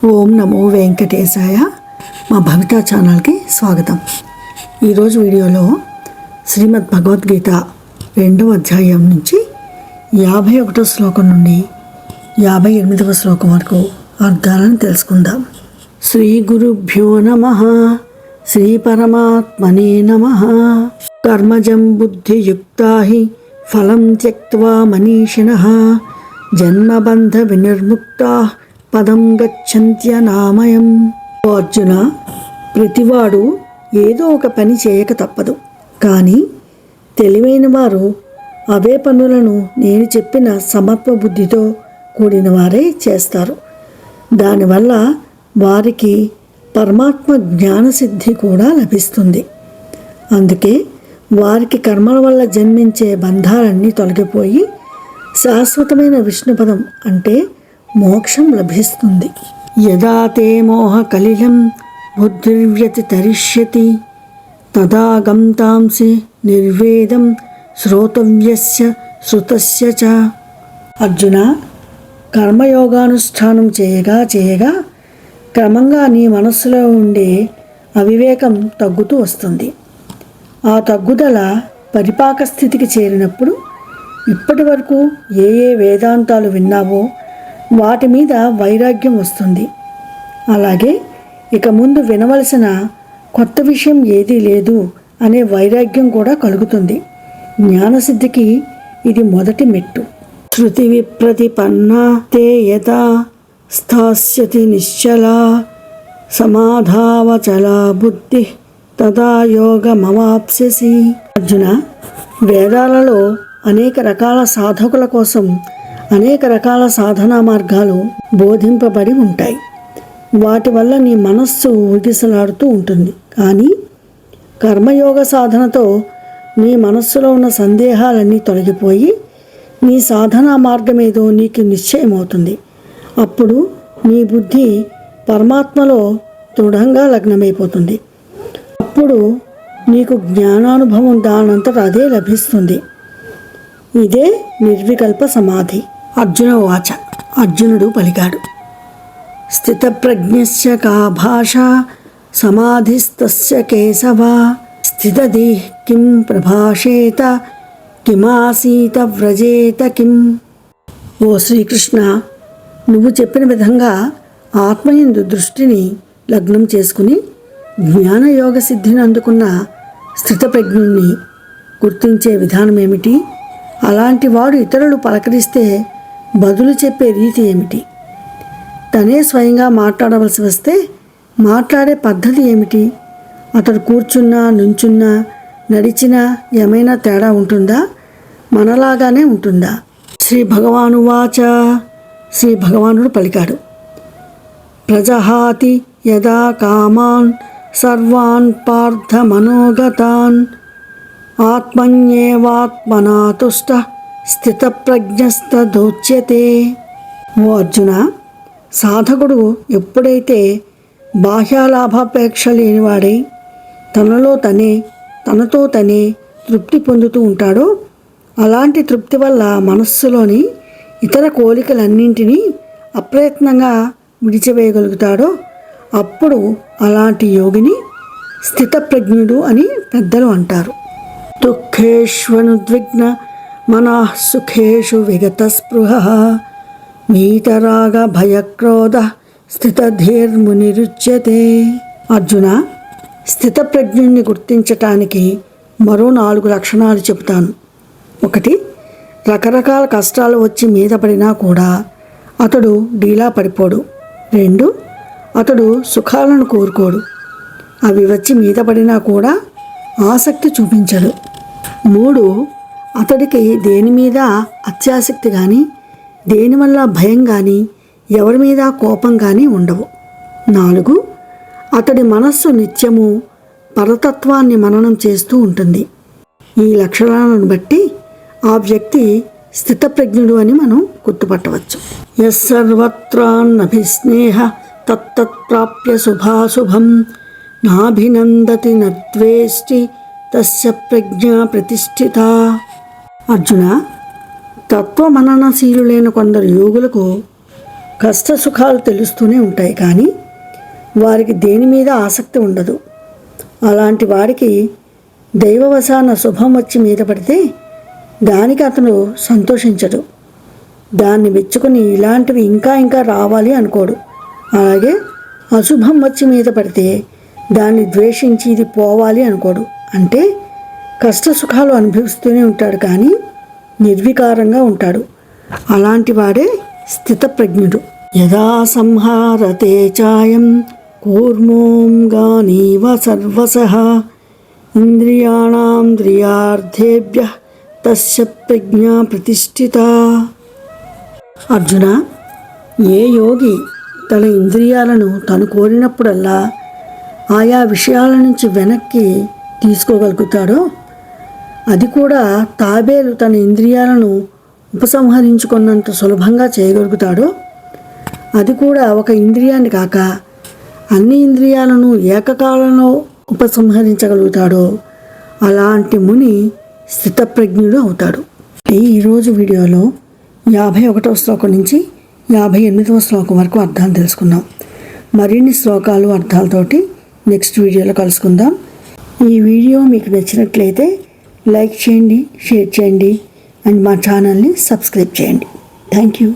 ఓం నమో వెంకటేశాయ. మా భవితా ఛానల్కి స్వాగతం. ఈరోజు వీడియోలో శ్రీమద్ భగవద్గీత 2వ అధ్యాయం నుంచి 51వ శ్లోకం నుండి 58వ శ్లోకం వరకు అర్థాలను తెలుసుకుందాం. శ్రీ గురుభ్యో నమః. శ్రీ పరమాత్మనే నమః. కర్మజం బుద్ధియుక్తా హి ఫలం త్యక్త్వా మనీషిణః జన్మబంధ వినిర్ముక్తా పదం గచ్చంత్యనామయం. ఓ అర్జున, ప్రతివాడు ఏదో ఒక పని చేయక తప్పదు. కానీ తెలివైన వారు అవే పనులను నేను చెప్పిన సమత్వ బుద్ధితో కూడిన వారే చేస్తారు. దానివల్ల వారికి పరమాత్మ జ్ఞానసిద్ధి కూడా లభిస్తుంది. అందుకే వారికి కర్మల వల్ల జన్మించే బంధాలన్నీ తొలగిపోయి శాశ్వతమైన విష్ణుపదం అంటే మోక్షం లభిస్తుంది. యదా తే మోహ కలిలం బుద్ధిర్వ్యతితరిష్యతి తదా గంతాంసి నిర్వేదం శ్రోతవ్యస్య శృతస్య చ. అర్జున, కర్మయోగానుష్ఠానం చేయగా క్రమంగా నీ మనస్సులో ఉండే అవివేకం తగ్గుతూ వస్తుంది. ఆ తగ్గుదల పరిపాక స్థితికి చేరినప్పుడు ఇప్పటి వరకు ఏ వేదాంతాలు విన్నావో వాటి మీద వైరాగ్యం వస్తుంది. అలాగే ఇక ముందు వినవలసిన కొత్త విషయం ఏదీ లేదు అనే వైరాగ్యం కూడా కలుగుతుంది. జ్ఞానసిద్ధికి ఇది మొదటి మెట్టు. శృతి విప్రతిపన్నా తే యథా స్థాస్యతి నిశ్చలా సమాధావచలా బుద్ధి తదా యోగమవాప్స్యసి. అర్జున, వేదాలలో అనేక రకాల సాధకుల కోసం అనేక రకాల సాధనా మార్గాలు బోధింపబడి ఉంటాయి. వాటి వల్ల నీ మనస్సు ఊగిసలాడుతూ ఉంటుంది. కానీ కర్మయోగ సాధనతో నీ మనస్సులో ఉన్న సందేహాలన్నీ తొలగిపోయి నీ సాధనా మార్గం ఏదో నీకు నిశ్చయమవుతుంది. అప్పుడు నీ బుద్ధి పరమాత్మలో దృఢంగా లగ్నమైపోతుంది. అప్పుడు నీకు జ్ఞానానుభవం దానంతట అదే లభిస్తుంది. ఇదే నిర్వికల్ప సమాధి. అర్జున వాచ. అర్జునుడు పలికాడు, స్థితప్రజ్ఞస్య కా భాష సమాధిస్తస్య కేశవ స్థితది కిం ప్రభాషేత కిమాసీత వ్రజేత కిం. ఓ శ్రీకృష్ణ, నువ్వు చెప్పిన విధంగా ఆత్మయందు దృష్టిని లగ్నం చేసుకుని జ్ఞానయోగ సిద్ధిని అందుకున్న స్థితప్రజ్ఞుణ్ణి గుర్తించే విధానం ఏమిటి? అలాంటి వాడు ఇతరులు పలకరిస్తే బదులు చెప్పే రీతి ఏమిటి? తనే స్వయంగా మాట్లాడవలసి వస్తే మాట్లాడే పద్ధతి ఏమిటి? అతడు కూర్చున్నా నుంచున్నా నడిచినా ఏమైనా తేడా ఉంటుందా? మనలాగానే ఉంటుందా? శ్రీ భగవానువాచ. శ్రీ భగవానుడు పలికాడు, ప్రజహాతి యదా కామాన్ సర్వాన్ పార్థ మనోగతాన్ ఆత్మన్యేవాత్మనా తుష్ట స్థితప్రజ్ఞస్తదోచ్యతే. ఓ అర్జున, సాధకుడు ఎప్పుడైతే బాహ్యలాభాపేక్ష లేనివాడై తనతో తనే తృప్తి పొందుతూ ఉంటాడో అలాంటి తృప్తి వల్ల మనస్సులోని ఇతర కోరికలన్నింటినీ అప్రయత్నంగా విడిచివేయగలుగుతాడో అప్పుడు అలాంటి యోగిని స్థితప్రజ్ఞుడు అని పెద్దలు అంటారు. దుఃఖేష్వనుద్విగ్న మనః సుఖేషు విగత స్పృహ వీతరాగ భయక్రోధ స్థితధీర్మునిరుచ్యతే. అర్జున, స్థితప్రజ్ఞుణ్ణి గుర్తించటానికి మరో 4 లక్షణాలు చెబుతాను. 1, రకరకాల కష్టాలు వచ్చి మీద పడినా కూడా అతడు డీలా పడిపోడు. 2, అతడు సుఖాలను కోరుకోడు. అవి వచ్చి మీద పడినా కూడా ఆసక్తి చూపించడు. 3, అతడికి దేని మీద అత్యాసక్తి కానీ దేనివల్ల భయం కానీ ఎవరి మీద కోపం కానీ ఉండవు. 4, అతడి మనస్సు నిత్యము పరతత్వాన్ని మననం చేస్తూ ఉంటుంది. ఈ లక్షణాలను బట్టి ఆ వ్యక్తి స్థితప్రజ్ఞుడు అని మనం గుర్తుపట్టవచ్చు. యస్సర్వత్రాన్నభిస్నేహ తత్తత్ప్రాప్య శుభాశుభం నాభినందతి నద్వేష్టి తస్య ప్రజ్ఞా ప్రతిష్ఠిత. అర్జున, తత్వమననశీలులైన కొందరు యోగులకు కష్ట సుఖాలు తెలుస్తూనే ఉంటాయి, కానీ వారికి దేని మీద ఆసక్తి ఉండదు. అలాంటి వాడికి దైవవశాన శుభం వచ్చి మీద పడితే దానికి అతను సంతోషించడు. దాన్ని మెచ్చుకొని ఇలాంటివి ఇంకా ఇంకా రావాలి అనుకోడు. అలాగే అశుభం వచ్చి మీద పడితే దాన్ని ద్వేషించి ఇది పోవాలి అనుకోడు. అంటే కష్ట సుఖాలు అనుభవిస్తూనే ఉంటాడు, కానీ నిర్వికారంగా ఉంటాడు. అలాంటి వాడే స్థితప్రజ్ఞుడు. యదా సంహారతే చాయం కూర్మోం గానీవ సర్వసః ఇంద్రియాణాంద్రియార్థేభ్యః తస్య ప్రజ్ఞా ప్రతిష్ఠిత. అర్జున, ఏ యోగి తన ఇంద్రియాలను తను కోరినప్పుడల్లా ఆయా విషయాల నుంచి వెనక్కి తీసుకోగలుగుతాడో, అది కూడా తాబేలు తన ఇంద్రియాలను ఉపసంహరించుకున్నంత సులభంగా చేయగలుగుతాడో, అది కూడా ఒక ఇంద్రియాన్ని కాక అన్ని ఇంద్రియాలను ఏకకాలంలో ఉపసంహరించగలుగుతాడో అలాంటి ముని స్థితప్రజ్ఞుడు అవుతాడు. ఈరోజు వీడియోలో 51వ శ్లోకం నుంచి 58వ శ్లోకం వరకు అర్థాలు తెలుసుకుందాం. మరిన్ని శ్లోకాలు అర్థాలతోటి నెక్స్ట్ వీడియోలో కలుసుకుందాం. ఈ వీడియో మీకు నచ్చినట్లయితే లైక్ చేయండి, షేర్ చేయండి అండ్ మా ఛానల్ని సబ్స్క్రైబ్ చేయండి. Thank you.